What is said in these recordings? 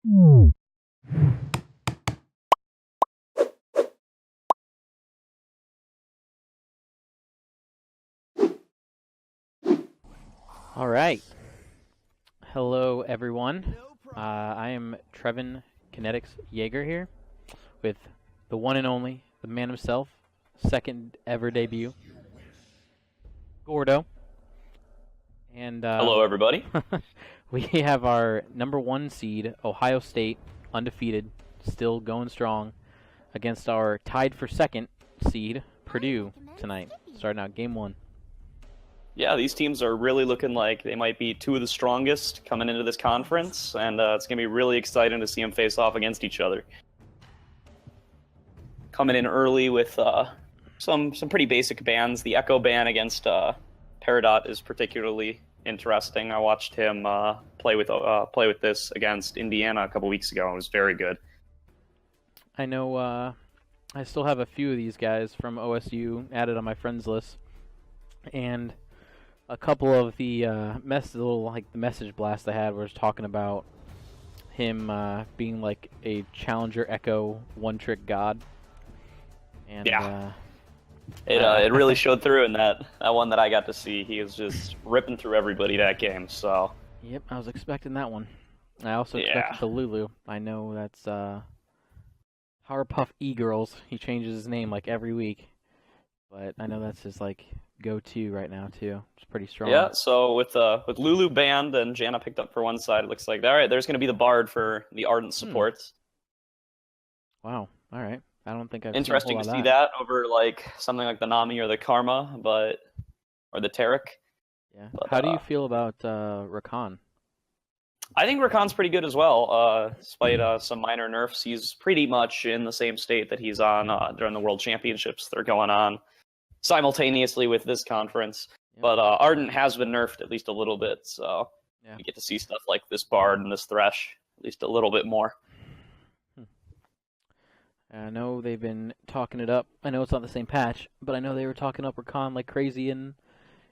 All right. Hello, everyone. I am Trevin Kinetics Jaeger here with the one and only, the man himself, second ever debut, Gordo. And hello, everybody. we have our number 1 seed, Ohio State, undefeated, still going strong, against our tied for second seed, Purdue, tonight, starting out game 1. Yeah, these teams are really looking like they might be two of the strongest coming into this conference, and it's going to be really exciting to see them face off against each other. Coming in early with some pretty basic bans. The Echo ban against Peridot is particularly interesting. I watched him play with this against Indiana a couple weeks ago. It was very good. I know I still have a few of these guys from OSU added on my friends list, and a couple of the the message blast I had was talking about him being like a challenger Echo one-trick god. And, yeah, it really showed through in that one that I got to see. He was just ripping through everybody that game. So. Yep, I was expecting that one. I also expected the Lulu. I know that's Powerpuff E-Girls. He changes his name like every week, but I know that's his like go-to right now too. It's pretty strong. Yeah, so with Lulu banned and Janna picked up for one side, it looks like all right. There's going to be the Bard for the Ardent supports. Wow. All right. I don't think I've interesting seen to see that over like something like the Nami or the Karma, or the Tarek. Yeah. But, how do you feel about Rakan? I think Rakan's pretty good as well. Despite some minor nerfs, he's pretty much in the same state that he's on during the World Championships. They're going on simultaneously with this conference. Yep. But Ardent has been nerfed at least a little bit, so you get to see stuff like this Bard and this Thresh at least a little bit more. I know they've been talking it up. I know it's not the same patch, but I know they were talking up Rakan like crazy in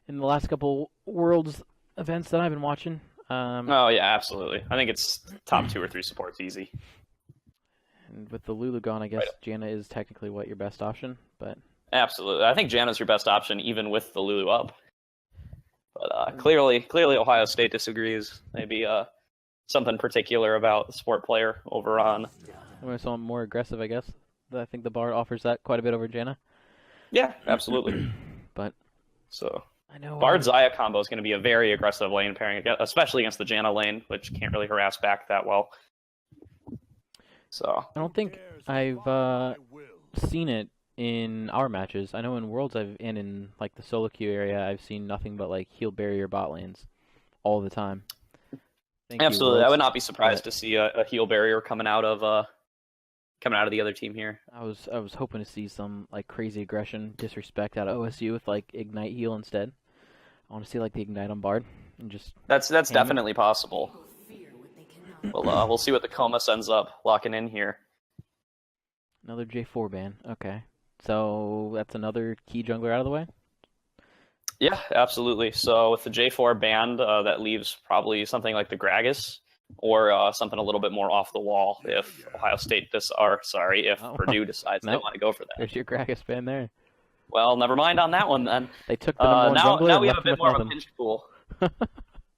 the last couple Worlds events that I've been watching. Oh yeah, absolutely. I think it's top 2 or 3 supports easy. And with the Lulu gone, I guess Janna is technically your best option, but absolutely, I think Janna's your best option even with the Lulu up. But clearly Ohio State disagrees. Maybe something particular about the support player over on. Someone more aggressive, I guess. I think the Bard offers that quite a bit over Janna. Yeah, absolutely. But so I know Bard Xayah combo is going to be a very aggressive lane pairing, especially against the Janna lane, which can't really harass back that well. So I don't think I've seen it in our matches. I know in Worlds and in like the solo queue area, I've seen nothing but like heal barrier bot lanes all the time. Absolutely, I would not be surprised to see a heal barrier coming out of the other team here. I was hoping to see some like crazy aggression, disrespect out of OSU with like Ignite heal instead. I want to see like the Ignite on Bard and just. That's definitely possible. We'll see what the Comus ends up locking in here. Another J4 ban. Okay, so that's another key jungler out of the way. Yeah, absolutely. So with the J4 banned, that leaves probably something like the Gragas, or something a little bit more off the wall if Ohio State Purdue decides they want to go for that. There's your Gragas ban there. Well, never mind on that one then. They took the number one jungler now we have a and bit more nothing. of a pinch pool.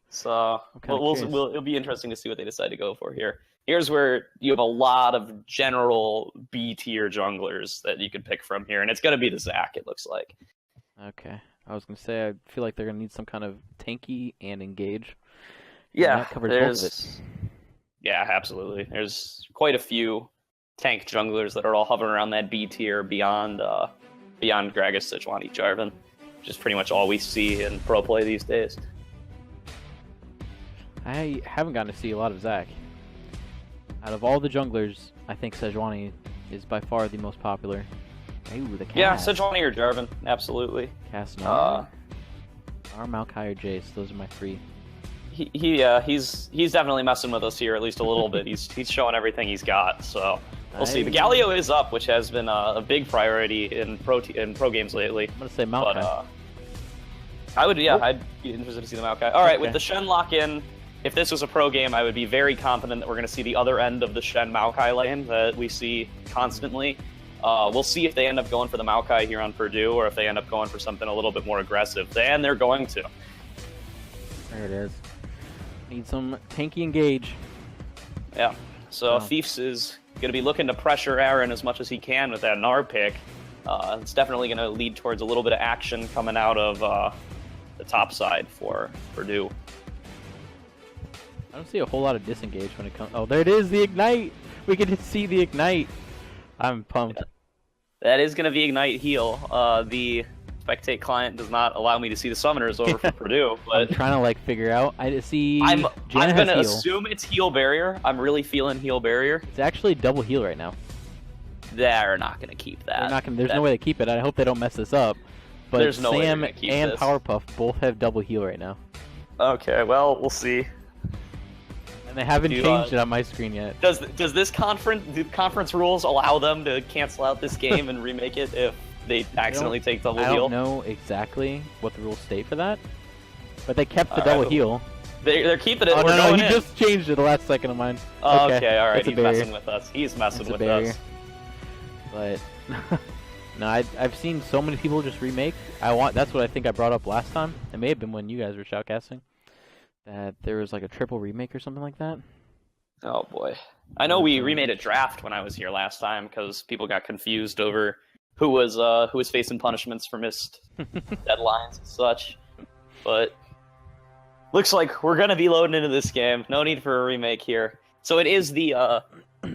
So it'll be interesting to see what they decide to go for here. Here's where you have a lot of general B tier junglers that you could pick from here, and it's going to be the Zac, it looks like. Okay. I was going to say, I feel like they're going to need some kind of tanky and engage. Yeah, there's. Yeah, absolutely. There's quite a few tank junglers that are all hovering around that B tier beyond Gragas, Sejuani, Jarvan, which is pretty much all we see in pro play these days. I haven't gotten to see a lot of Zac. Out of all the junglers, I think Sejuani is by far the most popular. Ooh, the cast. Yeah, Sejuani or Jarvan, absolutely. Cast or Maokai or Jace, those are my 3. He's definitely messing with us here at least a little bit. He's showing everything he's got, so we'll see. The Galio is up, which has been a big priority in pro games lately. I'm gonna say Maokai. But, I'd be interested to see the Maokai. All right, with the Shen lock in, if this was a pro game, I would be very confident that we're going to see the other end of the Shen Maokai lane that we see constantly. We'll see if they end up going for the Maokai here on Purdue, or if they end up going for something a little bit more aggressive. And they're going to. There it is. Need some tanky engage. Yeah. So Thiefs is going to be looking to pressure Aaron as much as he can with that Gnar pick. It's definitely going to lead towards a little bit of action coming out of the top side for Purdue. I don't see a whole lot of disengage when it comes. Oh, there it is, the Ignite! We can just see the Ignite. I'm pumped. Yeah. That is going to be Ignite heal. The Spectate client does not allow me to see the summoners over for Purdue, but I'm trying to like figure out. I see. I'm going to heal. assume it's heal barrier. I'm really feeling heal barrier. It's actually double heal right now. They're not going to keep that. They're not gonna, there's no way to keep it. I hope they don't mess this up. But there's no Sam way to keep and this. Powerpuff both have double heal right now. Okay, well, we'll see. And they haven't changed it on my screen yet. Do conference rules allow them to cancel out this game and remake it if they accidentally take double heal? I don't know exactly what the rules state for that, but they kept the double heal. They're keeping it. Oh, We're no, going he in. just changed it the last second of mine. Okay, all right. It's a He's barrier. messing with us. He's messing with us. But no, I've seen so many people just remake. That's what I think I brought up last time. It may have been when you guys were shoutcasting that there was like a triple remake or something like that. Oh boy, I know we remade a draft when I was here last time because people got confused over who was facing punishments for missed deadlines and such. But looks like we're gonna be loading into this game. No need for a remake here. So it is the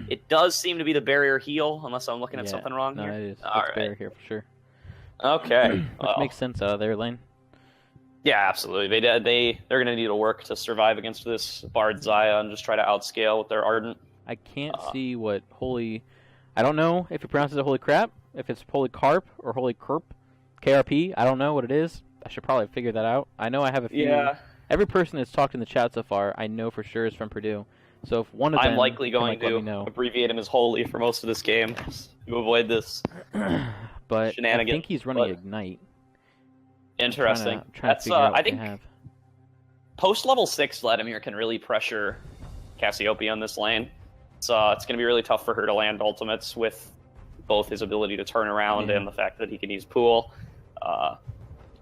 it does seem to be the barrier heal, unless I'm looking at something wrong here. No, it is. All right. Barrier here for sure. Okay, Which makes sense out of their lane. Yeah, absolutely. They're going to need to work to survive against this Bard Zaya and just try to outscale with their Ardent. I can't see what holy. I don't know if it pronounces it holy crap, if it's holy carp or holy kerp, KRP. I don't know what it is. I should probably figure that out. I know I have a few. Yeah. Every person that's talked in the chat so far, I know for sure is from Purdue. So if one of them, I'm likely going let me to know. abbreviate him as holy for most of this game to avoid this but shenanigan. I think he's running Ignite. Interesting. Trying to figure out I what they think have. post level 6 Vladimir can really pressure Cassiopeia on this lane. It's going to be really tough for her to land ultimates with both his ability to turn around and the fact that he can use pool.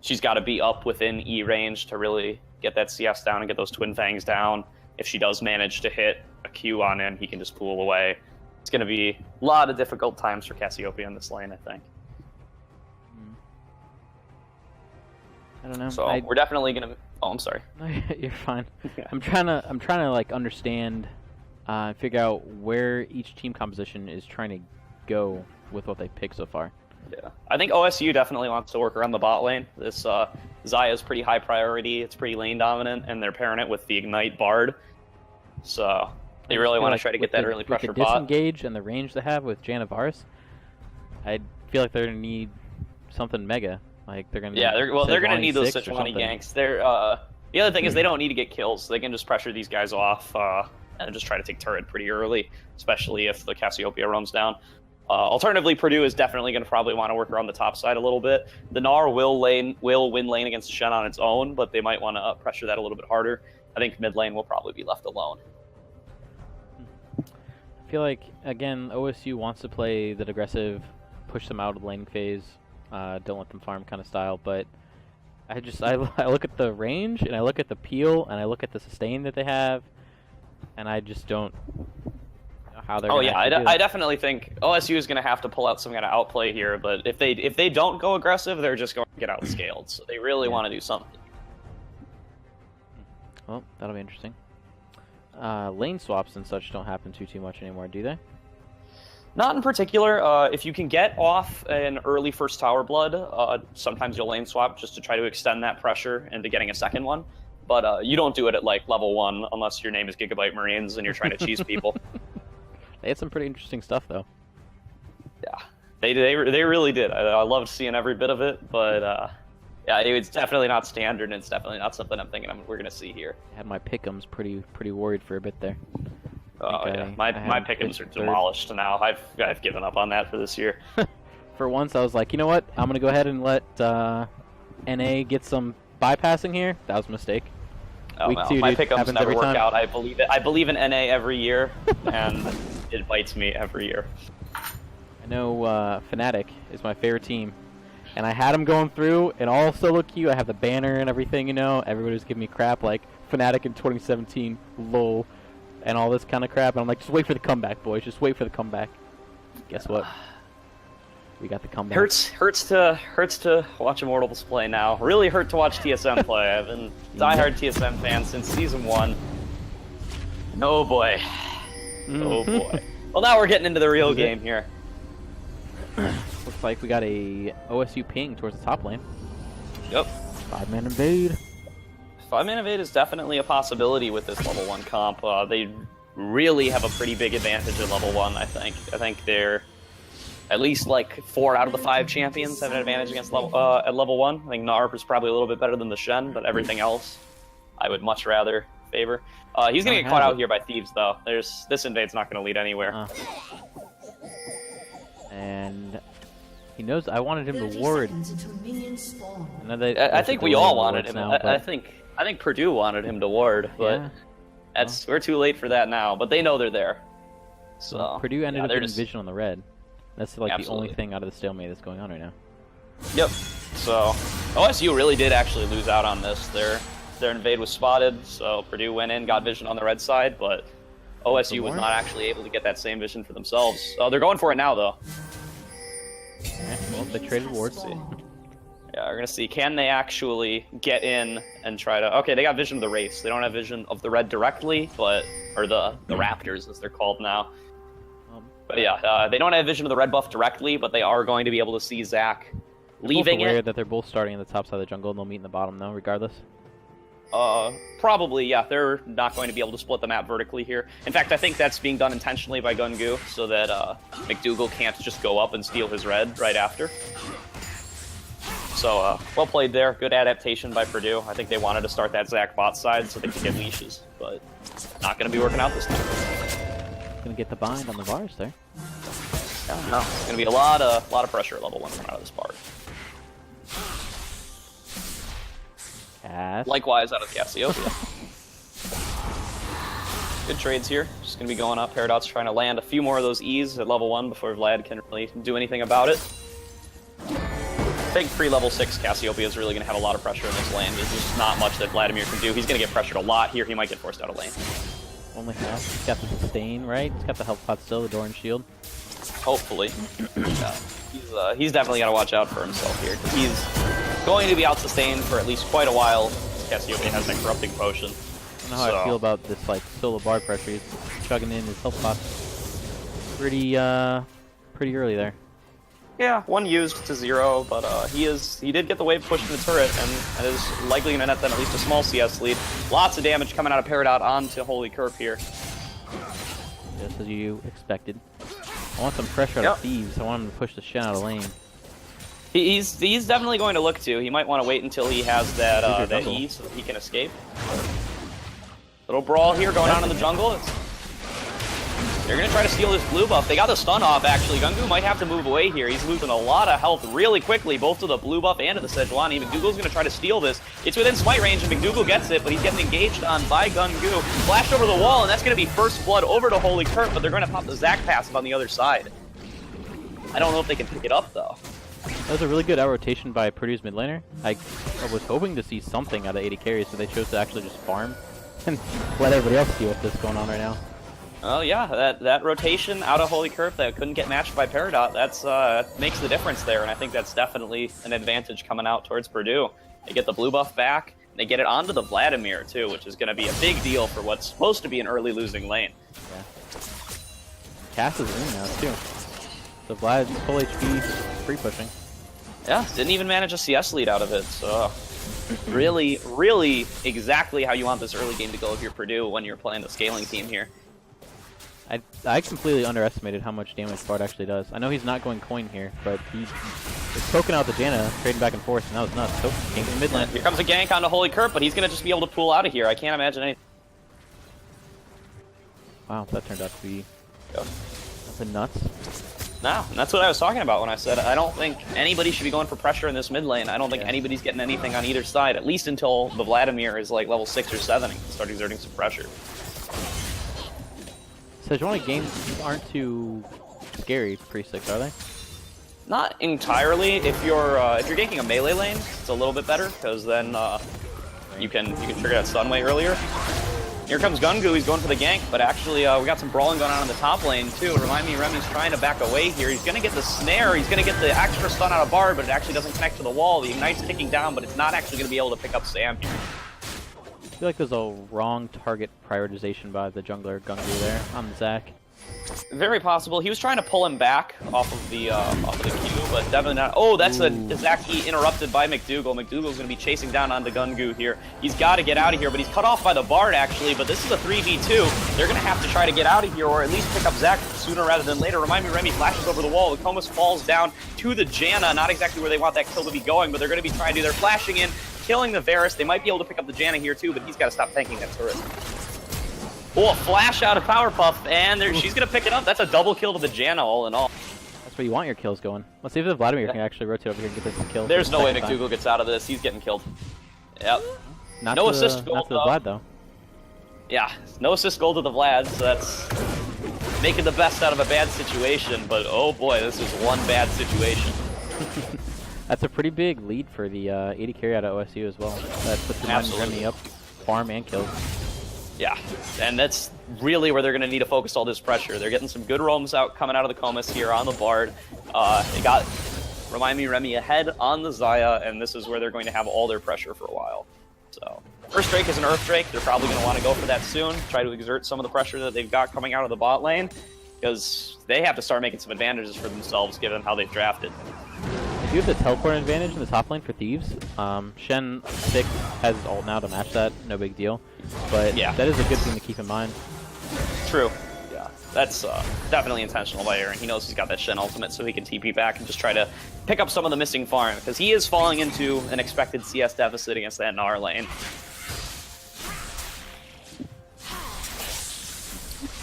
She's got to be up within E range to really get that CS down and get those Twin Fangs down. If she does manage to hit a Q on him, he can just pool away. It's going to be a lot of difficult times for Cassiopeia in this lane, I think. I don't know. So we're definitely going to... Oh, I'm sorry. No, you're fine. I'm trying to like understand, figure out where each team composition is trying to go with what they pick so far. Yeah, I think OSU definitely wants to work around the bot lane. This Zaya is pretty high priority. It's pretty lane dominant, and they're pairing it with the Ignite Bard. So they really want to try to get that early pressure bot. bot. With the disengage and the range they have with Janavaris, I feel like they're gonna need something mega. Like they're gonna. Yeah, they're gonna need those 6 or Sichuani something. ganks. They're the other thing is they don't need to get kills. They can just pressure these guys off and just try to take turret pretty early, especially if the Cassiopeia roams down. Alternatively, Purdue is definitely going to probably want to work around the top side a little bit. The Gnar will win lane against Shen on its own, but they might want to pressure that a little bit harder. I think mid lane will probably be left alone. I feel like, again, OSU wants to play that aggressive, push them out of the laning phase, don't let them farm kind of style, but I look at the range, and I look at the peel, and I look at the sustain that they have, and I just don't know how they're gonna actually do it. I definitely think OSU is going to have to pull out some kind of outplay here, but if they don't go aggressive, they're just going to get outscaled, so they really want to do something. Well, that'll be interesting. Lane swaps and such don't happen too much anymore, do they? Not in particular. If you can get off an early first tower blood, sometimes you'll lane swap just to try to extend that pressure into getting a second one. But you don't do it at like level 1 unless your name is Gigabyte Marines and you're trying to cheese people. They had some pretty interesting stuff, though. Yeah, they really did. I loved seeing every bit of it, but yeah, it's definitely not standard, and it's definitely not something I'm thinking we're gonna see here. I had my pick'ems pretty worried for a bit there. Oh yeah, my pick'ems are demolished now. I've given up on that for this year. For once, I was like, you know what? I'm gonna go ahead and let NA get some bypassing here. That was a mistake. Oh, Week well, 2, my dude. pick'ems Happens never every work time. out. I believe it. I believe in NA every year, and it bites me every year. I know Fnatic is my favorite team, and I had them going through, and all solo queue. I have the banner and everything, you know. Everybody was giving me crap like Fnatic in 2017, lol, and all this kind of crap. And I'm like, just wait for the comeback, boys. Just wait for the comeback. Guess what? We got the comeback. Hurts to watch Immortals play now. Really hurt to watch TSM play. I've been diehard TSM fan since season 1. Oh boy. Oh boy. Well, now we're getting into the real game here. Looks like we got a OSU ping towards the top lane. Yep. 5-man invade. 5-man invade is definitely a possibility with this level 1 comp. They really have a pretty big advantage at level 1, I think. I think they're at least like 4 out of the 5 champions have an advantage against at level 1. I think Narp is probably a little bit better than the Shen, but everything else I would much rather favor. He's gonna get caught out here by Thieves though. This invade's not gonna lead anywhere. And he knows I wanted him to ward. I think we all wanted him. Now, I think Purdue wanted him to ward, but yeah. We're too late for that now. But they know they're there. So well, Purdue ended up getting just vision on the red. That's like Absolutely. the only thing out of the stalemate that's going on right now. Yep. So OSU really did actually lose out on this. Their invade was spotted, so Purdue went in, got vision on the red side, but OSU was not actually able to get that same vision for themselves. They're going for it now, though. Yeah, well, they traded wards. Yeah, we're gonna see, can they actually get in and try to... Okay, they got vision of the race. They don't have vision of the red directly, or the Raptors, as they're called now. But yeah, they don't have vision of the red buff directly, but they are going to be able to see Zach leaving aware it. that they're both starting in the top side of the jungle, and they'll meet in the bottom, though, regardless. Probably, yeah. They're not going to be able to split the map vertically here. In fact, I think that's being done intentionally by Gungu, so that McDougal can't just go up and steal his red right after. So, well played there. Good adaptation by Purdue. I think they wanted to start that Zach bot side so they could get leashes, but not going to be working out this time. Gonna get the bind on the bars there. Yeah, no, it's going to be a lot of pressure at level 1 coming out of this bar. Cast. Likewise out of Cassiopeia. Good trades here. Just going to be going up. Paradox trying to land a few more of those E's at level 1 before Vlad can really do anything about it. I think pre-level 6 Cassiopeia is really going to have a lot of pressure in this lane. There's just not much that Vladimir can do. He's going to get pressured a lot here. He might get forced out of lane. Only half. He's got the sustain, right? He's got the health pot still, the door and shield. Hopefully. Yeah. He's definitely got to watch out for himself here, because he's going to be out-sustained for at least quite a while. Cassiopeia has that corrupting potion. I don't know how I feel about this like solo bar pressure. He's chugging in his health pot pretty early there. Yeah, 1 used to 0, but he did get the wave pushed in the turret, and is likely going to net them at least a small CS lead. Lots of damage coming out of Peridot onto Holy Curp here. Just as you expected. I want some pressure out of Thieves. I want him to push the Shen out of lane. He's definitely going to look to. He might want to wait until he has that E so that he can escape. Little brawl here going on in the jungle. They're going to try to steal this blue buff. They got the stun off, actually. Gungu might have to move away here. He's losing a lot of health really quickly, both to the blue buff and to the Sejuani. McDougal's going to try to steal this. It's within smite range, and McDougal gets it, but he's getting engaged on by Gungu. Flashed over the wall, and that's going to be first blood over to Holy Curp, but they're going to pop the Zac passive on the other side. I don't know if they can pick it up, though. That was a really good out rotation by Purdue's mid laner. I was hoping to see something out of 80 carries, but they chose to actually just farm and let everybody else deal with this going on right now. Oh yeah, that rotation out of Holy Curp that couldn't get matched by Peridot, that makes the difference there, and I think that's definitely an advantage coming out towards Purdue. They get the blue buff back, and they get it onto the Vladimir too, which is going to be a big deal for what's supposed to be an early losing lane. Yeah. Cass is in now too. So Vlad's full HP, free pushing. Yeah, didn't even manage a CS lead out of it, so really, really exactly how you want this early game to go if you're Purdue when you're playing the scaling team here. I completely underestimated how much damage Bard actually does. I know he's not going coin here, but he's poking out the Janna, trading back and forth, and that was nuts. So, ganking mid lane. Here comes a gank onto Holy Curp, but he's going to just be able to pull out of here. I can't imagine anything. Wow, that turned out to be nothing nuts. No, and that's what I was talking about when I said I don't think anybody should be going for pressure in this mid lane. I don't think anybody's getting anything on either side, at least until the Vladimir is like level 6 or 7 and can start exerting some pressure. Sejuani games aren't too scary pre-6, are they? Not entirely. If you're ganking a melee lane, it's a little bit better because then you can trigger that stun way earlier. Here comes Gungu, he's going for the gank, but actually we got some brawling going on in the top lane too. Remind me, Remy's trying to back away here. He's going to get the snare, he's going to get the extra stun out of Bard, but it actually doesn't connect to the wall. The Ignite's ticking down, but it's not actually going to be able to pick up Sam here. I feel like there's a wrong target prioritization by the jungler Gungu there on Zac. Very possible. He was trying to pull him back off of the queue, but definitely not. Oh, that's a Zaki interrupted by McDougal. McDougal's going to be chasing down onto Gungu here. He's got to get out of here, but he's cut off by the Bard actually. But this is a 3v2. They're going to have to try to get out of here, or at least pick up Zac sooner rather than later. Remind me, Remy flashes over the wall. The Comus falls down to the Janna. Not exactly where they want that kill to be going, but they're going to be trying to do. They're flashing in, killing the Varus. They might be able to pick up the Janna here too, but he's got to stop tanking that turret. Oh, a flash out of Powerpuff, and she's going to pick it up. That's a double kill to the Janna, all in all. That's where you want your kills going. Let's see if the Vladimir can actually rotate over here and get this kill. There's no way McDougal gets out of this. He's getting killed. Yep. No assist gold, not to the Vlad, though. Yeah, no assist gold to the Vlad, so that's making the best out of a bad situation, but oh boy, this is one bad situation. That's a pretty big lead for the 80 carry out of OSU as well. That puts Remy up, farm and kills. Yeah, and that's really where they're going to need to focus all this pressure. They're getting some good roams out coming out of the Comus here on the Bard. They got, remind me, Remy ahead on the Xayah, and this is where they're going to have all their pressure for a while. So, First Drake is an Earth Drake. They're probably going to want to go for that soon, try to exert some of the pressure that they've got coming out of the bot lane, because they have to start making some advantages for themselves given how they've drafted. They do have the teleport advantage in the top lane for Thieves. Shen 6 has his ult now to match that, no big deal. But yeah, that is a good thing to keep in mind. True. Yeah, that's definitely intentional by Aaron. He knows he's got that Shen ultimate, so he can TP back and just try to pick up some of the missing farm, because he is falling into an expected CS deficit against that Gnar lane.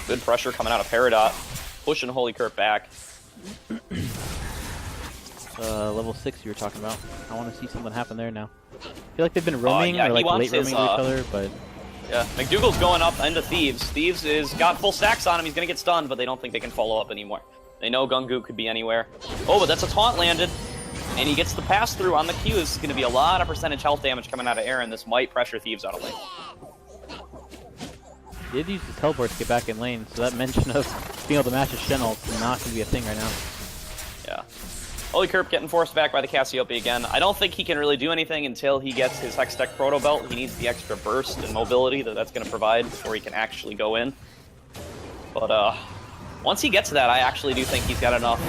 Good pressure coming out of Peridot, pushing Holy Curve back. Level 6 you were talking about. I want to see something happen there now. I feel like they've been roaming, or like late roaming with each other, but... Yeah, McDougal's going up into Thieves. Thieves is got full stacks on him. He's going to get stunned, but they don't think they can follow up anymore. They know Gungu could be anywhere. Oh, but that's a taunt landed. And he gets the pass through on the Q. This is going to be a lot of percentage health damage coming out of Aaron. This might pressure Thieves out of lane. He did use the teleport to get back in lane, so that mention of being able to match a Shen ult is not going to be a thing right now. Yeah. Holy Curp getting forced back by the Cassiope again. I don't think he can really do anything until he gets his Hextech Proto Belt. He needs the extra burst and mobility that's going to provide before he can actually go in. But once he gets to that, I actually do think he's got enough.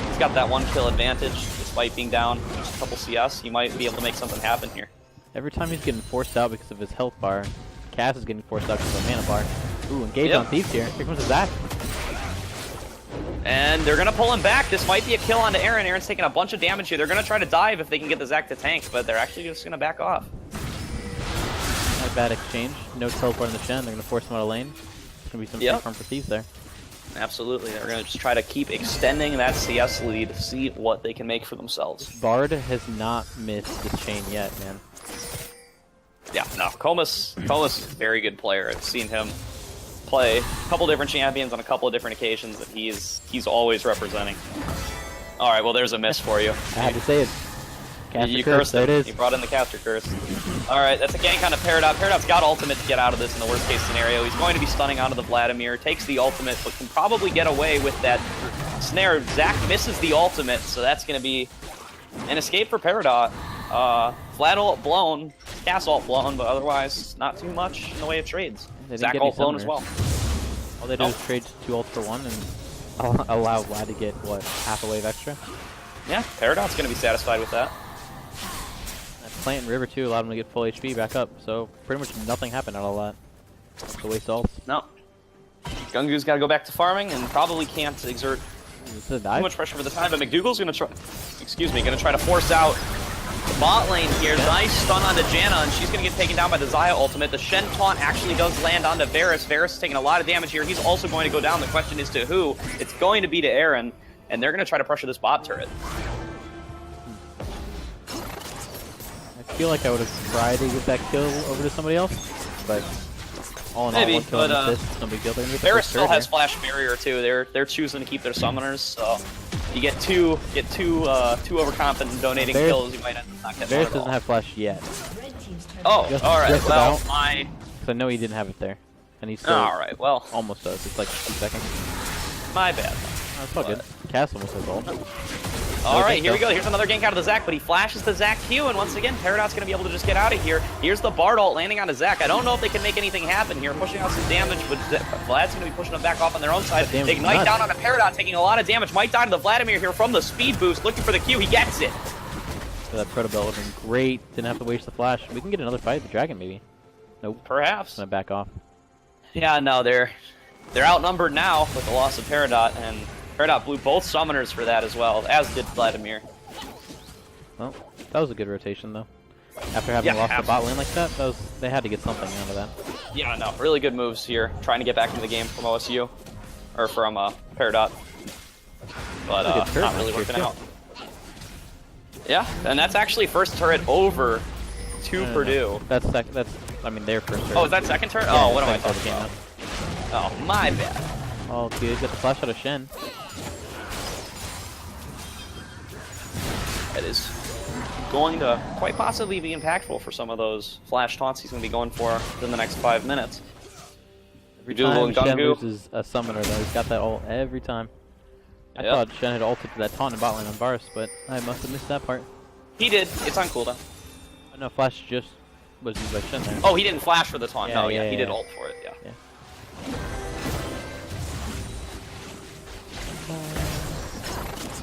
He's got that one kill advantage, despite being down just a couple CS. He might be able to make something happen here. Every time he's getting forced out because of his health bar, Cass is getting forced out because of a mana bar. Ooh, engage on Thieves here. Here comes the Zac. And they're going to pull him back. This might be a kill onto Aaron. Aaron's taking a bunch of damage here. They're going to try to dive if they can get the Zac to tank, but they're actually just going to back off. Not a bad exchange. No teleport in the Shen. They're going to force him out of lane. It's going to be some free farm for Thieves there. Absolutely. They're going to just try to keep extending that CS lead, see what they can make for themselves. Bard has not missed the chain yet, man. Yeah, no. Comus is a very good player. I've seen him play a couple different champions on a couple of different occasions that he's always representing. All right, well, there's a miss for you. I had to say it. You cursed him. You brought in the caster curse. All right, that's a gank on a Peridot. Peridot's got ultimate to get out of this in the worst case scenario. He's going to be stunning onto the Vladimir, takes the ultimate, but can probably get away with that snare. Zac misses the ultimate, so that's going to be an escape for Peridot. Vlad ult blown, Cass ult blown, but otherwise not too much in the way of trades. Zac ult blown as well. All they do is trade 2 ults for 1 and allow Vlad to get, what, half a wave extra? Yeah, Peridot's going to be satisfied with that. That Plant and River too allowed him to get full HP back up, so pretty much nothing happened out of that. It's a waste ults. No. Gungu's got to go back to farming and probably can't exert too much pressure for the time, but McDougal's going to try, going to try to force out the bot lane here. Nice stun onto Janna, and she's going to get taken down by the Xayah ultimate. The Shen taunt actually does land onto Varus. Varus is taking a lot of damage here. He's also going to go down. The question is to who? It's going to be to Aaron. and they're going to try to pressure this bot turret. I feel like I would have tried to get that kill over to somebody else, but all in all, one kill and assist, no big deal. Varus still has flash barrier too. They're choosing to keep their summoners, so you get two overconfident donating kills. You might end up not getting Varus doesn't have flash yet. Oh, all right. Well, because I know he didn't have it there, and he's still all right. Well, almost does. It's like 2 seconds. My bad. Oh, it's all good. Castle almost has ult. All right, here we go. Here's another gank out of the Zac, but he flashes the Zac Q, and once again, Peridot's going to be able to just get out of here. Here's the Bard ult landing on a Zac. I don't know if they can make anything happen here, pushing out some damage, but Vlad's going to be pushing them back off on their own side. Ignite down on a Peridot, taking a lot of damage. Might die to the Vladimir here from the speed boost, looking for the Q. He gets it. So that Proto Belt would have been great. Didn't have to waste the flash. We can get another fight with the Dragon, maybe. Nope. Perhaps. Gonna back off. Yeah, no, they're outnumbered now with the loss of Peridot, and Peridot blew both summoners for that as well, as did Vladimir. Well, that was a good rotation, though. After having lost the bot lane like that, they had to get something out of that. Yeah, no, really good moves here. Trying to get back into the game from OSU, or from Peridot, but not really working out. Yeah, and that's actually first turret over to Purdue. That's I mean, their first turret. Oh, is that second turret? Yeah, oh, what am I talking about? Oh, my bad. Oh, dude, got the flash out of Shen. That is going to quite possibly be impactful for some of those flash taunts he's going to be going for in the next 5 minutes. Every time Shen loses a summoner, though, he's got that ult every time. I thought Shen had ulted for that taunt in bot lane on Varus, but I must have missed that part. He did. It's on cooldown. Oh, no, flash just was used by Shen there. Oh, he didn't flash for the taunt. No, he did ult for it, yeah.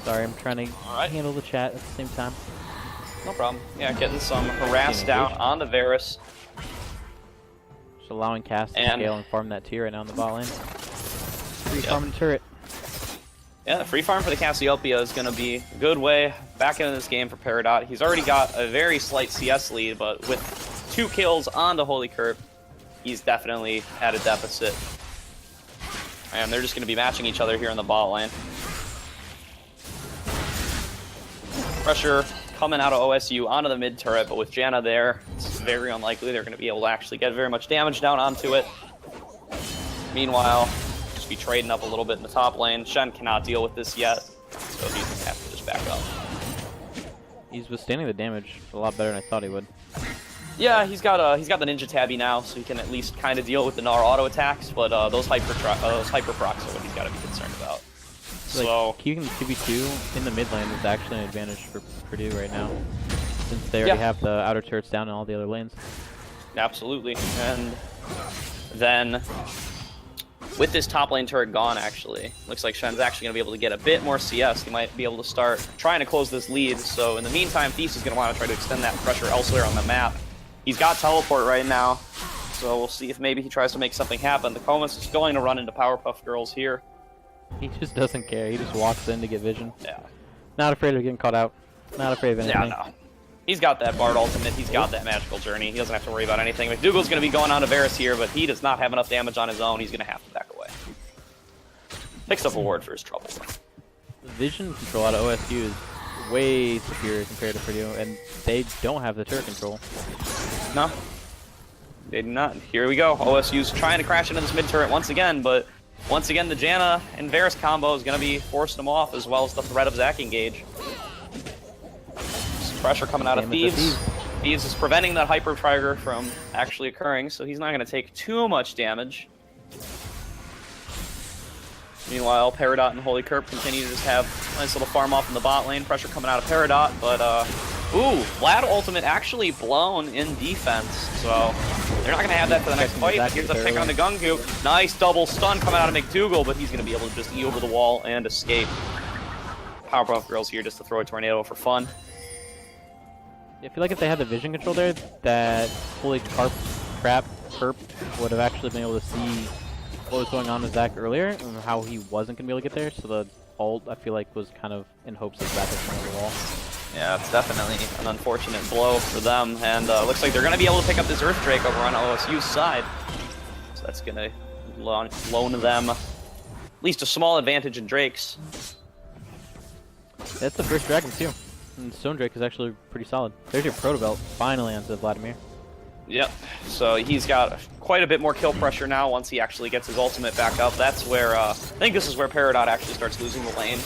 Sorry, I'm trying to handle the chat at the same time. No problem. Yeah, getting some harass down on the Varus. Just allowing Cass to scale and farm that tier right now in the bot lane. Free farming turret. Yeah, the free farm for the Cassiopeia is going to be a good way back into this game for Peridot. He's already got a very slight CS lead, but with 2 kills on the Holy Curb, he's definitely at a deficit. And they're just going to be matching each other here in the bot lane. Pressure coming out of OSU onto the mid turret, but with Janna there, it's very unlikely they're going to be able to actually get very much damage down onto it. Meanwhile, just be trading up a little bit in the top lane. Shen cannot deal with this yet, so he's going to have to just back up. He's withstanding the damage a lot better than I thought he would. Yeah, he's got the ninja tabby now, so he can at least kind of deal with the Gnar auto attacks, but those hyper procs are what he's got to be concerned about. So keeping the 2v2 in the mid lane is actually an advantage for Purdue right now, since they already have the outer turrets down in all the other lanes. Absolutely, and then with this top lane turret gone, actually, looks like Shen's actually going to be able to get a bit more CS. He might be able to start trying to close this lead. So in the meantime, Thief is going to want to try to extend that pressure elsewhere on the map. He's got teleport right now, so we'll see if maybe he tries to make something happen. The Comus is going to run into Powerpuff Girls here. He just doesn't care. He just walks in to get vision. Yeah. Not afraid of getting caught out. Not afraid of anything. Yeah, no. He's got that Bard ultimate. He's got that magical journey. He doesn't have to worry about anything. McDougal's going to be going on to Varus here, but he does not have enough damage on his own. He's going to have to back away. Picks up a ward for his trouble. The vision control out of OSU is way superior compared to Purdue, and they don't have the turret control. No. They do not. Here we go. OSU's trying to crash into this mid turret once again, but once again, the Janna and Varus combo is going to be forcing them off, as well as the threat of Zac engage. Some pressure coming out of Thieves. Thieves is preventing that Hyper Trigger from actually occurring, so he's not going to take too much damage. Meanwhile, Peridot and Holy Curb continue to just have a nice little farm off in the bot lane. Pressure coming out of Peridot, but ooh, Vlad ultimate actually blown in defense, so they're not going to have that for the next fight. Here's a pick on the Gungu. Nice double stun coming out of McDougal, but he's going to be able to just E over the wall and escape. Powerpuff Girls here just to throw a tornado for fun. I feel like if they had the vision control there, that Holy Curb would have actually been able to see what was going on with Zac earlier and how he wasn't going to be able to get there, so the ult, I feel like, was kind of in hopes that Zac was going over the wall. Yeah, it's definitely an unfortunate blow for them, and looks like they're going to be able to pick up this Earth Drake over on OSU's side. So that's going to loan them at least a small advantage in Drakes. That's the first dragon too. And Stone Drake is actually pretty solid. There's your proto belt finally onto Vladimir. Yep. So he's got quite a bit more kill pressure now once he actually gets his ultimate back up. That's where I think this is where Peridot actually starts losing the lane.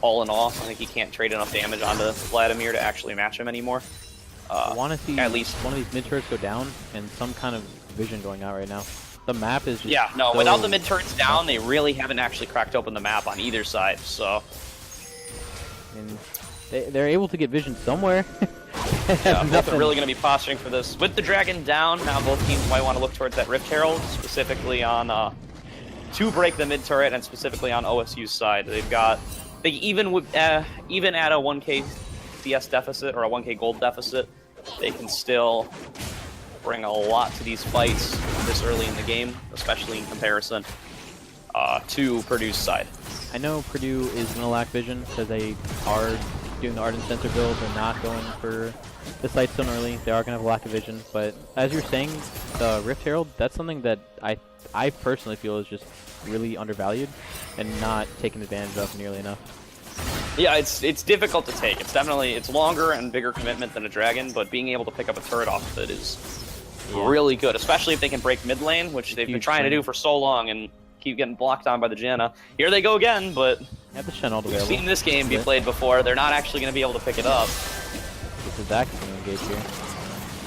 All in all, I think he can't trade enough damage onto Vladimir to actually match him anymore. I want to see at least one of these mid turrets go down and some kind of vision going out right now. The map is just so without the mid turrets down, they really haven't actually cracked open the map on either side. So, and they're able to get vision somewhere. yeah, both are really going to be posturing for this. With the dragon down, now both teams might want to look towards that Rift Herald, specifically on to break the mid turret, and specifically on OSU's side. Even at a 1k CS deficit or a 1k gold deficit, they can still bring a lot to these fights this early in the game, especially in comparison to Purdue's side. I know Purdue is going to lack vision because they are doing the Ardent Sensor build. They're not going for the Sightstone early. They are going to have a lack of vision. But as you're saying, the Rift Herald, that's something that I personally feel is just really undervalued and not taken advantage of nearly enough. Yeah, it's difficult to take. It's longer and bigger commitment than a dragon, but being able to pick up a turret off of it is really good, especially if they can break mid lane, which they've been trying to do for so long and keep getting blocked on by the Janna. Here they go again, but we've seen this game be played before. They're not actually going to be able to pick it up. This is Zach going to engage here.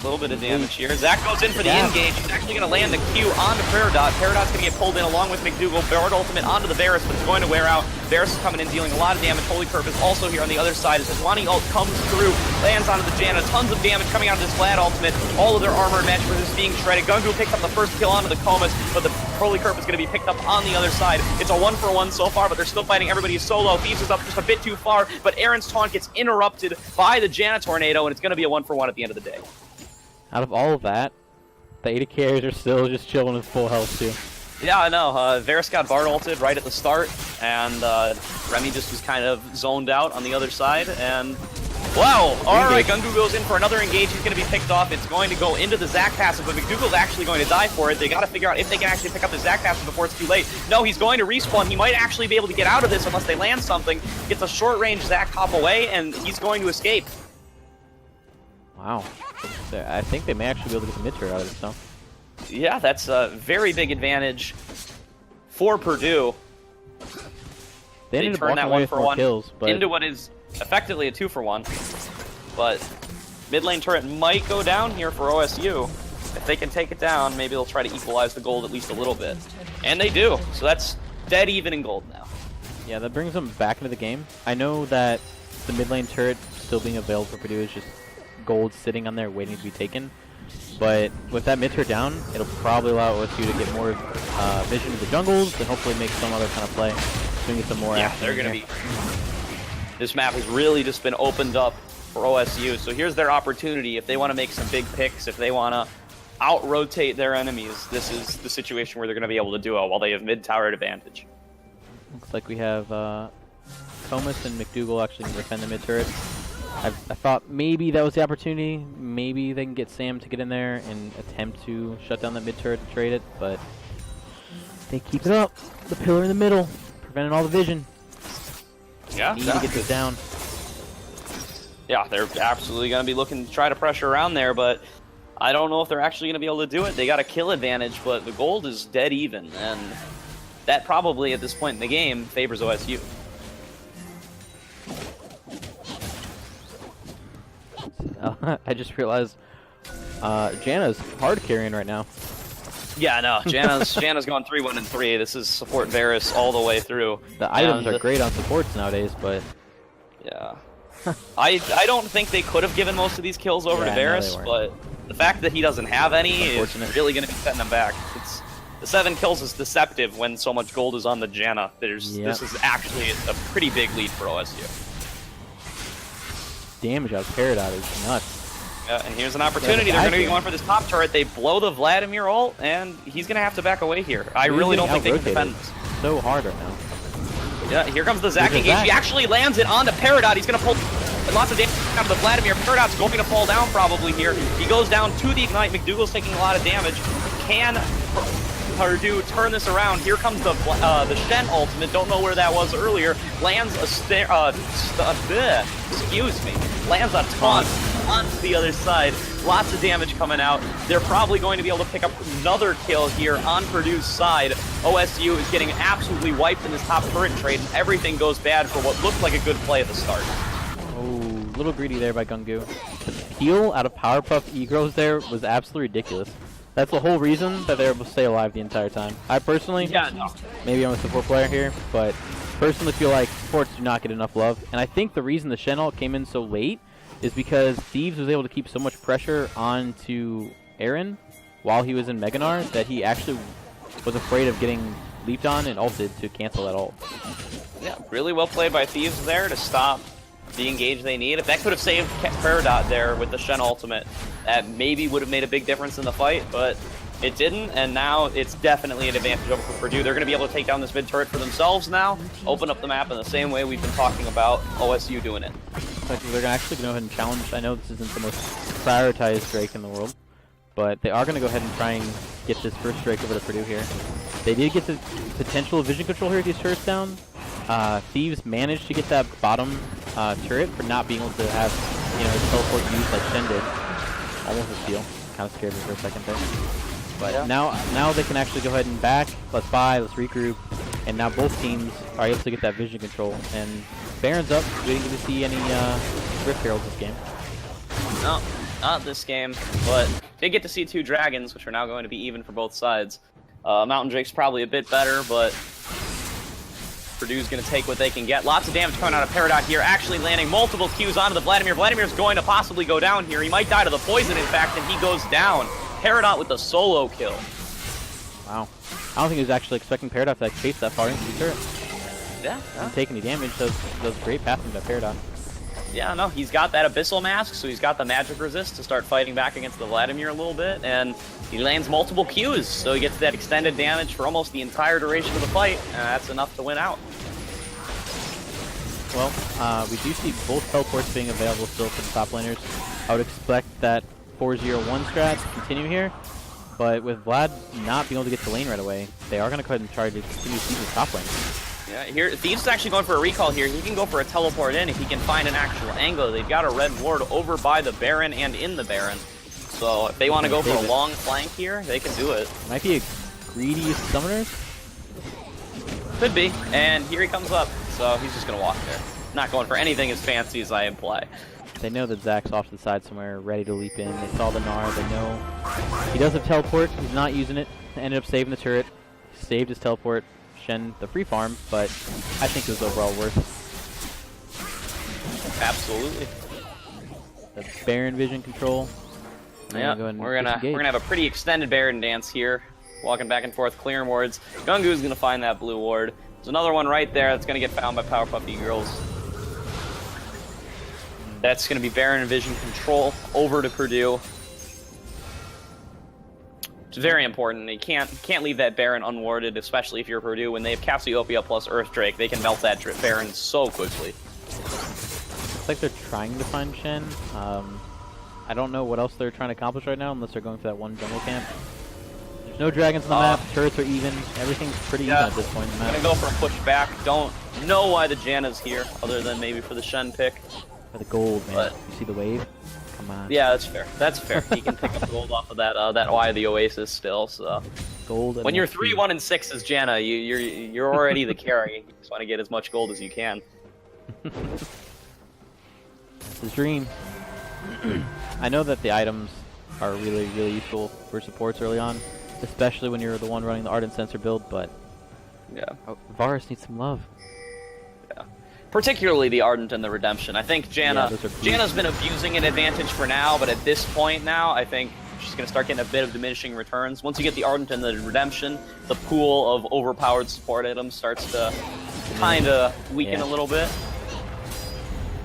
A little bit of damage here. Zach goes in for the engage. He's actually going to land the Q onto Peridot. Peridot's going to get pulled in along with McDougal. Barrett ultimate onto the Varus, but it's going to wear out. Varus is coming in, dealing a lot of damage. Holy Curve is also here on the other side as his Wani ult comes through, lands onto the Janna. Tons of damage coming out of this Vlad ultimate. All of their armor and magic resist being shredded. Gungu picks up the first kill onto the Comas, but the Holy Curve is going to be picked up on the other side. It's a 1-for-1 so far, but they're still fighting everybody solo. Thieves is up just a bit too far, but Aaron's taunt gets interrupted by the Janna Tornado, and it's going to be a 1-for-1 at the end of the day. Out of all of that, the AD carries are still just chilling with full health too. Yeah, I know. Varus got Bard ulted right at the start, and Remy just was kind of zoned out on the other side, and wow! Alright, Gungu goes in for another engage. He's going to be picked off. It's going to go into the Zac passive, but McDougal's actually going to die for it. They got to figure out if they can actually pick up the Zac passive before it's too late. No, he's going to respawn. He might actually be able to get out of this unless they land something. Gets a short-range Zac hop away, and he's going to escape. Wow. I think they may actually be able to get the mid turret out of this, though. Yeah, that's a very big advantage for Purdue. They need to turn that 1-for-1 kills, but into what is effectively a 2-for-1. But mid lane turret might go down here for OSU. If they can take it down, maybe they'll try to equalize the gold at least a little bit. And they do, so that's dead even in gold now. Yeah, that brings them back into the game. I know that the mid lane turret still being available for Purdue is just gold sitting on there waiting to be taken. But with that mid turret down, it'll probably allow OSU to get more vision of the jungles and hopefully make some other kind of play. So we can get some more action. They're going to be... This map has really just been opened up for OSU. So here's their opportunity. If they want to make some big picks, if they want to out-rotate their enemies, this is the situation where they're going to be able to do it while they have mid-tower advantage. Looks like we have Comas and McDougal actually can defend the mid turret. I thought maybe that was the opportunity. Maybe they can get Sam to get in there and attempt to shut down the mid turret to trade it, but they keep it up. The pillar in the middle, preventing all the vision. Yeah, need to get this down. Yeah, they're absolutely going to be looking to try to pressure around there, but I don't know if they're actually going to be able to do it. They got a kill advantage, but the gold is dead even, and that probably at this point in the game favors OSU. I just realized Janna's hard carrying right now. Yeah, no, Janna's going 3-1-3. This is support Varus all the way through. The items are great on supports nowadays, but yeah, I don't think they could have given most of these kills over to Varus, but the fact that he doesn't have any is really going to be setting him back. The 7 kills is deceptive when so much gold is on the Janna. This is actually a pretty big lead for OSU. Damage out of Peridot is nuts. Yeah, and here's an opportunity. They're going to be going for this top turret. They blow the Vladimir ult, and he's going to have to back away here. I really don't think they can defend this. So hard right now. Yeah, here comes the Zac engage. He actually lands it onto Peridot. He's going to pull lots of damage out of the Vladimir. Peridot's going to fall down probably here. He goes down to the Ignite. McDougal's taking a lot of damage. Can Purdue turn this around. Here comes the Shen ultimate. Don't know where that was earlier. Lands a excuse me. Lands a taunt onto the other side. Lots of damage coming out. They're probably going to be able to pick up another kill here on Purdue's side. OSU is getting absolutely wiped in this top turret trade, and everything goes bad for what looked like a good play at the start. Oh, a little greedy there by Gungu. The peel out of Powerpuff E-Girls there was absolutely ridiculous. That's the whole reason that they're able to stay alive the entire time. I personally, maybe I'm a support player here, but personally feel like supports do not get enough love. And I think the reason the Shen ult came in so late is because Thieves was able to keep so much pressure onto Aaron while he was in Meganar that he actually was afraid of getting leaped on and ulted to cancel that ult. Yeah, really well played by Thieves there to stop the engage they need. If that could have saved Peridot there with the Shen ultimate, that maybe would have made a big difference in the fight, but it didn't, and now it's definitely an advantage over for Purdue. They're going to be able to take down this mid turret for themselves now, open up the map in the same way we've been talking about OSU doing it. They're actually going to go ahead and challenge. I know this isn't the most prioritized Drake in the world, but they are going to go ahead and try and get this first Drake over to Purdue here. They did get the potential vision control here with these turrets down. Thieves managed to get that bottom turret for not being able to have, his teleport used like Shen did. Almost a steal. Kind of scared me for a second there. But yeah. Now they can actually go ahead and back. Let's buy, let's regroup. And now both teams are able to get that vision control. And Baron's up. We didn't get to see any Rift Heralds this game. No, not this game. But did get to see 2 dragons, which are now going to be even for both sides. Mountain Drake's probably a bit better, but Purdue's going to take what they can get. Lots of damage coming out of Peridot here, actually landing multiple Qs onto the Vladimir. Vladimir's going to possibly go down here. He might die to the poison, in fact, and he goes down. Peridot with the solo kill. Wow. I don't think he was actually expecting Peridot to chase that far into the turret. Yeah. Didn't take any damage, so that was great passing by Peridot. Yeah, no, he's got that Abyssal Mask, so he's got the magic resist to start fighting back against the Vladimir a little bit, and he lands multiple Qs, so he gets that extended damage for almost the entire duration of the fight, and that's enough to win out. Well, we do see both teleports being available still for the top laners. I would expect that 4-0-1 strat to continue here, but with Vlad not being able to get to lane right away, they are going to go ahead and try to continue to see the top lane. Yeah, here Thieves is actually going for a recall here. He can go for a teleport in if he can find an actual angle. They've got a red ward over by the Baron and in the Baron. So if they want to go for a long flank here, they can do it. Might be a greedy summoners? Could be. And here he comes up. So he's just going to walk there. Not going for anything as fancy as I imply. They know that Zach's off to the side somewhere, ready to leap in. They saw the Gnar. They know he does have teleport. He's not using it. Ended up saving the turret. Saved his teleport. Shen the free farm, but I think it was overall worth. Absolutely. The Baron vision control. Yeah, we're gonna have a pretty extended Baron dance here, walking back and forth, clearing wards. Gungu's gonna find that blue ward. There's another one right there that's gonna get found by Powerpuff E-Girls. That's gonna be Baron vision control over to Purdue. It's very important. You can't leave that Baron unwarded, especially if you're Purdue. When they have Cassiopeia plus Earth Drake, they can melt that Baron so quickly. Looks like they're trying to find Shen. I don't know what else they're trying to accomplish right now, unless they're going for that one jungle camp. There's no dragons on the map. Turrets are even. Everything's pretty even at this point in the map. Gonna go for a pushback. Don't know why the Janna's here, other than maybe for the Shen pick. For the gold, man. But you see the wave? Come on. Yeah, that's fair. That's fair. He can pick up gold off of that Eye of the Oasis still. So gold. When you're 3-1 and 6 as Janna, you're already the carry. You just want to get as much gold as you can. It's his dream. I know that the items are really useful for supports early on, especially when you're the one running the Ardent Sensor build. But yeah, Varus needs some love. Particularly the Ardent and the Redemption. I think Janna's been abusing an advantage for now, but at this point now, I think she's going to start getting a bit of diminishing returns. Once you get the Ardent and the Redemption, the pool of overpowered support items starts to kind of weaken a little bit.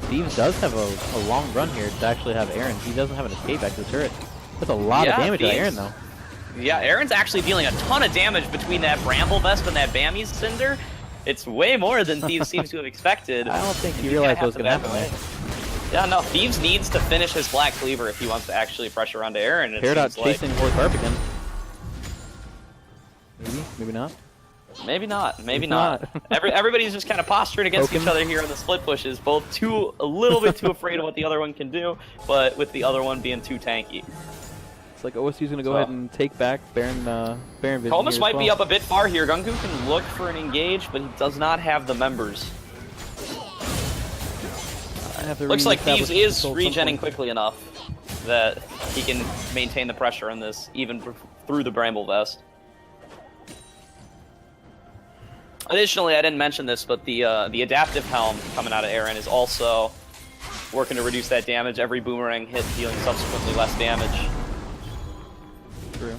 Thieves does have a long run here to actually have Aaron. He doesn't have an escape back to the turret. That's a lot of damage to Aaron, though. Yeah, Aaron's actually dealing a ton of damage between that Bramble Vest and that Bami's Cinder. It's way more than Thieves seems to have expected. I don't think he realized what was going to happen there. Yeah, no, Thieves needs to finish his Black Cleaver if he wants to actually pressure onto Aaron. Peridot chasing Horse Harp again. Maybe not. Maybe not. Maybe not. Everybody's just kind of posturing against each other here in the split pushes. Both a little bit too afraid of what the other one can do, but with the other one being too tanky. It's like OSU's going to go ahead and take back Baron Vision. Comus might be up a bit far here. Gungu can look for an engage, but he does not have the members. Looks like Thieves is regenning quickly enough that he can maintain the pressure on this, even through the Bramble Vest. Additionally, I didn't mention this, but the adaptive helm coming out of Aaron is also working to reduce that damage. Every boomerang hit dealing subsequently less damage. True.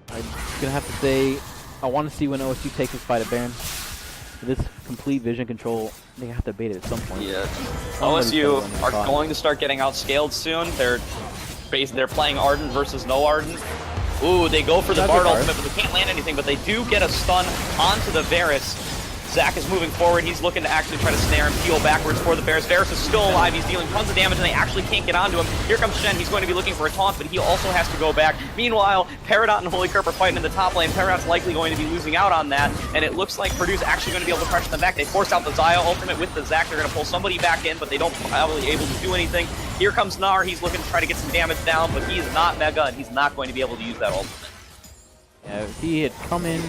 I'm gonna have to say, I want to see when OSU takes this fight at Baron. This complete vision control, they have to bait it at some point. Yeah. OSU are going to start getting outscaled soon. They're playing Ardent versus no Ardent. Ooh, they go for the Bard ultimate, but they can't land anything, but they do get a stun onto the Varus. Zac is moving forward. He's looking to actually try to snare and peel backwards for the Varus. Varus is still alive. He's dealing tons of damage, and they actually can't get onto him. Here comes Shen. He's going to be looking for a taunt, but he also has to go back. Meanwhile, Peridot and Holy Curp are fighting in the top lane. Peridot's likely going to be losing out on that, and it looks like Purdue's actually going to be able to pressure them back. They force out the Xayah ultimate with the Zac. They're going to pull somebody back in, but they don't probably able to do anything. Here comes Gnar. He's looking to try to get some damage down, but he's not Mega, and he's not going to be able to use that ultimate. Yeah, if he had come in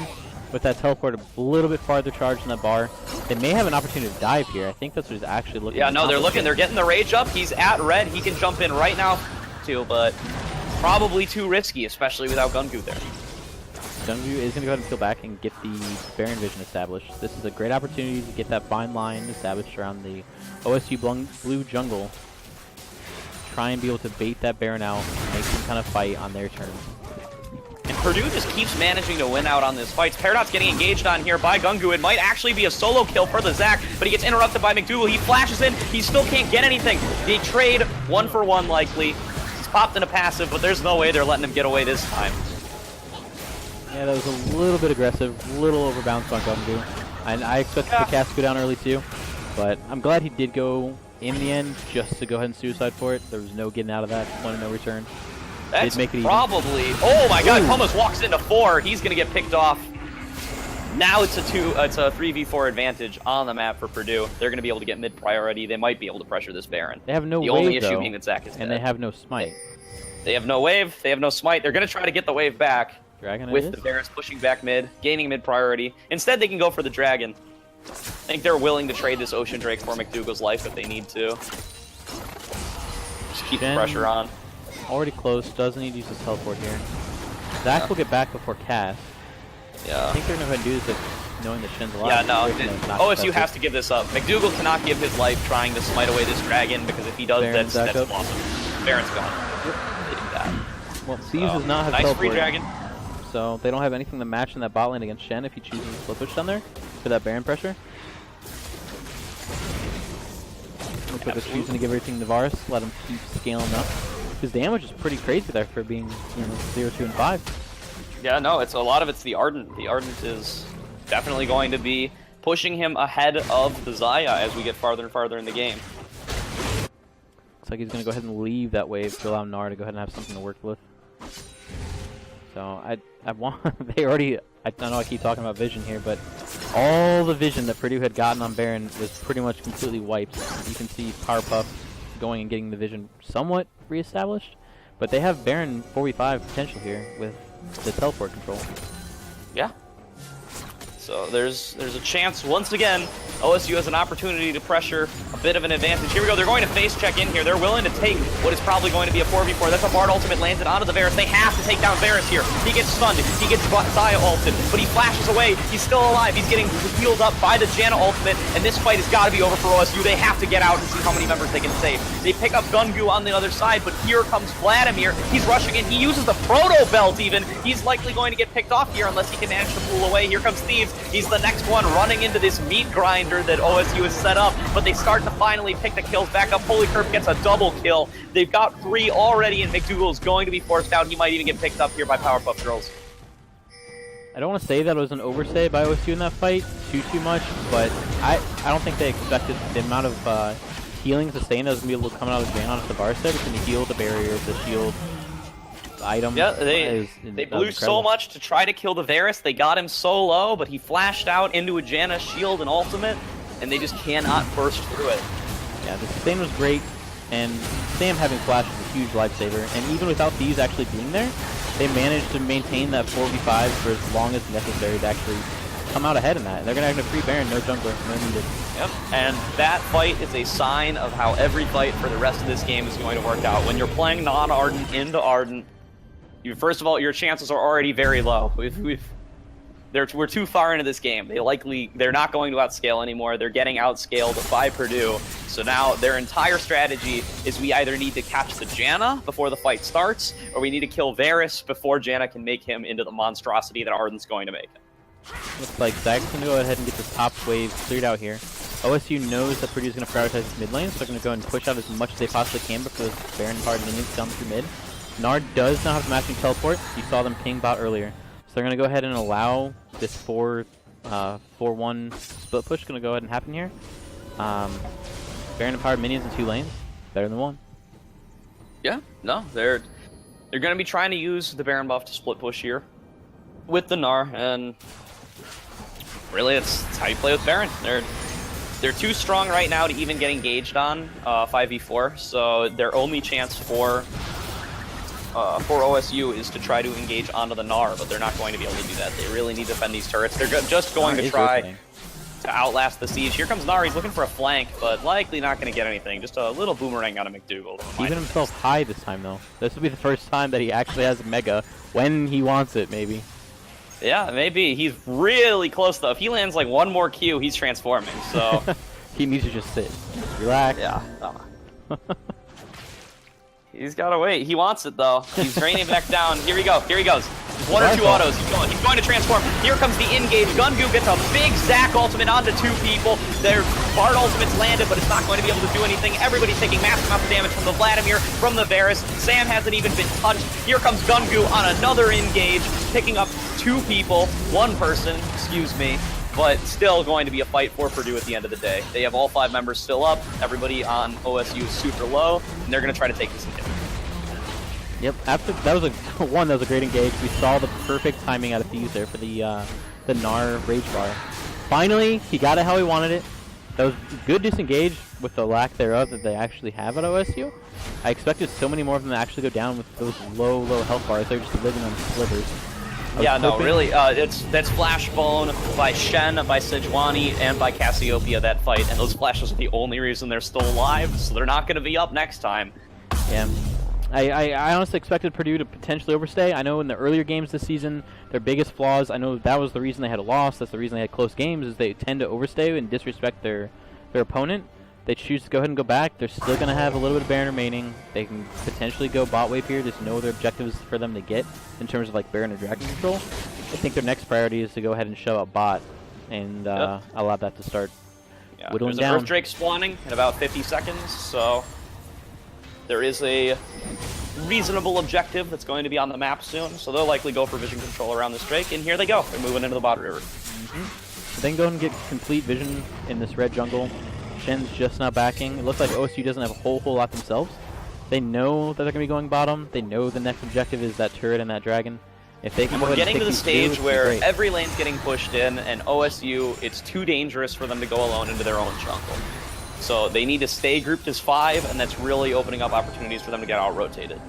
with that teleport a little bit farther charged in that bar, they may have an opportunity to dive here. I think that's what he's actually looking at. Yeah, no, they're looking. They're getting the rage up. He's at red. He can jump in right now, too, but probably too risky, especially without Gungu there. Gungu is going to go ahead and peel back and get the Baron Vision established. This is a great opportunity to get that fine line established around the OSU blue jungle. Try and be able to bait that Baron out, make some kind of fight on their turn. And Purdue just keeps managing to win out on this fight. Peridot's getting engaged on here by Gungu. It might actually be a solo kill for the Zac, but he gets interrupted by McDougal. He flashes in. He still can't get anything. They trade 1-for-1 likely. He's popped in a passive, but there's no way they're letting him get away this time. Yeah, that was a little bit aggressive, a little overbounced on Gungu. And I expected the cast to go down early too, but I'm glad he did go in the end just to go ahead and suicide for it. There was no getting out of that, point of no return. That's probably... Oh my god, Comus walks into 4. He's going to get picked off. Now it's a 3v4 advantage on the map for Purdue. They're going to be able to get mid priority. They might be able to pressure this Baron. They have no wave, the only issue though, being that Zac is dead. and they have no smite. They have no wave. They have no smite. They're going to try to get the wave back. Dragon with the Varus pushing back mid, gaining mid priority. Instead, they can go for the Dragon. I think they're willing to trade this Ocean Drake for McDougal's life if they need to. Just keep the pressure on. Already close, doesn't need to use his teleport here. Zac will get back before cast. Yeah. I think they're going to go ahead and do this if knowing that Shen's alive. Yeah, no. OSU has to give this up. McDougal cannot give his life trying to smite away this Dragon, because if he does, that's awesome. Baron's gone. Well, Thieves does not have nice teleport. Free Dragon. So they don't have anything to match in that bot lane against Shen if he chooses to split push down there for that Baron pressure. Looks like they're choosing to give everything to Varus, let him keep scaling up. His damage is pretty crazy there for being 0, 2, and 5. Yeah, no, it's a lot of it's the Ardent. The Ardent is definitely going to be pushing him ahead of the Xayah as we get farther and farther in the game. Looks like he's going to go ahead and leave that wave to allow Gnar to go ahead and have something to work with. So I want they already. I know I keep talking about vision here, but all the vision that Purdue had gotten on Baron was pretty much completely wiped. You can see Powerpuff going and getting the vision somewhat reestablished, but they have Baron 4v5 potential here with the teleport control. Yeah. So there's a chance once again. OSU has an opportunity to pressure a bit of an advantage. Here we go. They're going to face check in here. They're willing to take what is probably going to be a 4v4. That's a Bard ultimate landed onto the Varus. They have to take down Varus here. He gets stunned. He gets Xayah ulted, but he flashes away. He's still alive. He's getting healed up by the Janna ultimate, and this fight has got to be over for OSU. They have to get out and see how many members they can save. They pick up Gungu on the other side, but here comes Vladimir. He's rushing in. He uses the Proto Belt even. He's likely going to get picked off here unless he can manage to pull away. Here comes Thieves. He's the next one running into this meat grinder that OSU has set up, but they start to finally pick the kills back up. Holy Curp gets a double kill. They've got 3 already, and McDougal is going to be forced out. He might even get picked up here by Powerpuff Girls. I don't want to say that it was an overstay by OSU in that fight too much, but I don't think they expected the amount of healing sustain that was going to be able to come out of the drain on the bar set between the heal, the barrier, the shield. item. Yeah, they blew so much to try to kill the Varus. They got him so low, but he flashed out into a Janna shield and ultimate, and they just cannot burst through it. Yeah, the sustain was great, and Sam having flash was a huge lifesaver. And even without these actually being there, they managed to maintain that 4v5 for as long as necessary to actually come out ahead in that. They're going to have a free Baron, no jungler, no needed. Yep, and that fight is a sign of how every fight for the rest of this game is going to work out. When you're playing non-Ardent into Ardent, first of all, your chances are already very low. We're too far into this game. They're not going to outscale anymore. They're getting outscaled by Purdue. So now their entire strategy is we either need to catch the Janna before the fight starts, or we need to kill Varus before Janna can make him into the monstrosity that Ardent's going to make him. Looks like Zag's going to go ahead and get this top wave cleared out here. OSU knows that Purdue's going to prioritize his mid lane, so they're going to go and push out as much as they possibly can before those Baron powered minions come through mid. Nard does not have the matching teleport. You saw them ping bot earlier. So they're going to go ahead and allow this 4-1 split push going to go ahead and happen here. Baron and powered minions in 2 lanes. Better than 1. Yeah, no, they're going to be trying to use the Baron buff to split push here with the Gnar, and really it's how you play with Baron. They're too strong right now to even get engaged on 5v4, so their only chance for OSU is to try to engage onto the Gnar, but they're not going to be able to do that. They really need to defend these turrets. They're just going to try to outlast the siege. Here comes Gnar. He's looking for a flank, but likely not going to get anything. Just a little boomerang out of McDougal. Even himself high this time, though. This will be the first time that he actually has a Mega when he wants it, maybe. Yeah, maybe. He's really close, though. If he lands like one more Q, he's transforming, so... He needs to just sit. Relax. Yeah. He's gotta wait. He wants it, though. He's raining back down. Here we go. Here he goes. 1 or 2 autos. He's going to transform. Here comes the engage. Gungu gets a big Zac ultimate onto 2 people. Their Bard ultimate's landed, but it's not going to be able to do anything. Everybody's taking massive amounts of damage from the Vladimir, from the Varus. Sam hasn't even been touched. Here comes Gungu on another engage, picking up 2 people. 1 person, excuse me. But still going to be a fight for Purdue at the end of the day. They have all 5 members still up. Everybody on OSU is super low, and they're going to try to take this and get it. Yep, after that was a great engage. We saw the perfect timing out of Thieves there for the Gnar Rage Bar. Finally, he got it how he wanted it. That was good disengage with the lack thereof that they actually have at OSU. I expected so many more of them to actually go down with those low health bars. They're just living on slivers. Yeah, no, really, that's Flash Bone by Shen, by Sejuani, and by Cassiopeia, that fight, and those flashes are the only reason they're still alive, so they're not going to be up next time. Yeah. I honestly expected Purdue to potentially overstay. I know in the earlier games this season, their biggest flaws, I know that was the reason they had a loss, that's the reason they had close games, is they tend to overstay and disrespect their opponent. They choose to go ahead and go back. They're still going to have a little bit of Baron remaining. They can potentially go bot wave here. There's no other objectives for them to get in terms of like Baron or Dragon control. I think their next priority is to go ahead and shove out bot and allow that to start whittling down. There's a Earth Drake spawning in about 50 seconds, so there is a reasonable objective that's going to be on the map soon, so they'll likely go for vision control around this Drake, and here they go. They're moving into the bot river. They can go and get complete vision in this red jungle. Shen's just not backing. It looks like OSU doesn't have a whole lot themselves. They know that they're going to be going bottom. They know the next objective is that turret and that dragon. If they can, we're getting to the stage where every lane's getting pushed in, and OSU, it's too dangerous for them to go alone into their own jungle. So they need to stay grouped as 5, and that's really opening up opportunities for them to get out-rotated.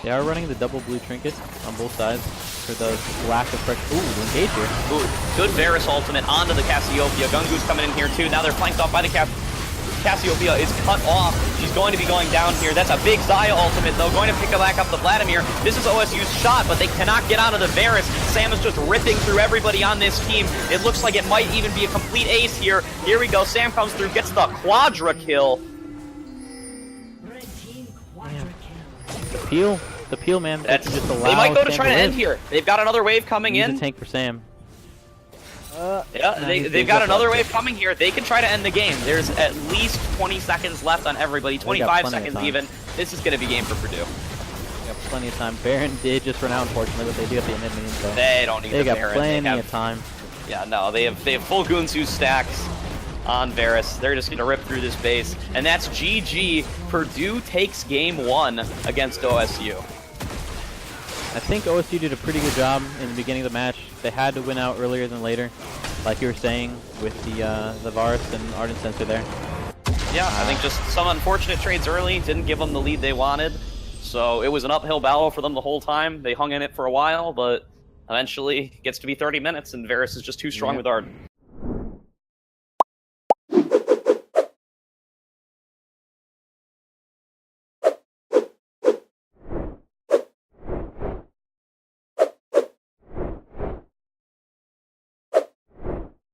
They are running the double blue trinket on both sides for the lack of pressure. Ooh, engage here. Ooh, good Varus ultimate onto the Cassiopeia. Gungu's coming in here too. Now they're flanked off by the Cassiopeia is cut off. She's going to be going down here. That's a big Xayah ultimate, though. Going to pick back up the Vladimir. This is OSU's shot, but they cannot get onto the Varus. Sam is just ripping through everybody on this team. It looks like it might even be a complete ace here. Here we go. Sam comes through, gets the quadra kill. The peel, man. They might go to try to end here. They've got another wave coming in. A tank for Sam. They've got another wave coming here. They can try to end the game. There's at least 20 seconds left on everybody. 25 seconds even. This is going to be game for Purdue. They got plenty of time. Baron did just run out, unfortunately, but they do have the mid minions, so they don't need the Baron. They got plenty of time. Yeah, no, they have full Goonsu stacks. on Varus. They're just going to rip through this base. And that's GG. Purdue takes game 1 against OSU. I think OSU did a pretty good job in the beginning of the match. They had to win out earlier than later, like you were saying, with the Varus and Ardent Sensor there. Yeah, I think just some unfortunate trades early didn't give them the lead they wanted. So it was an uphill battle for them the whole time. They hung in it for a while, but eventually it gets to be 30 minutes, and Varus is just too strong with Ardent.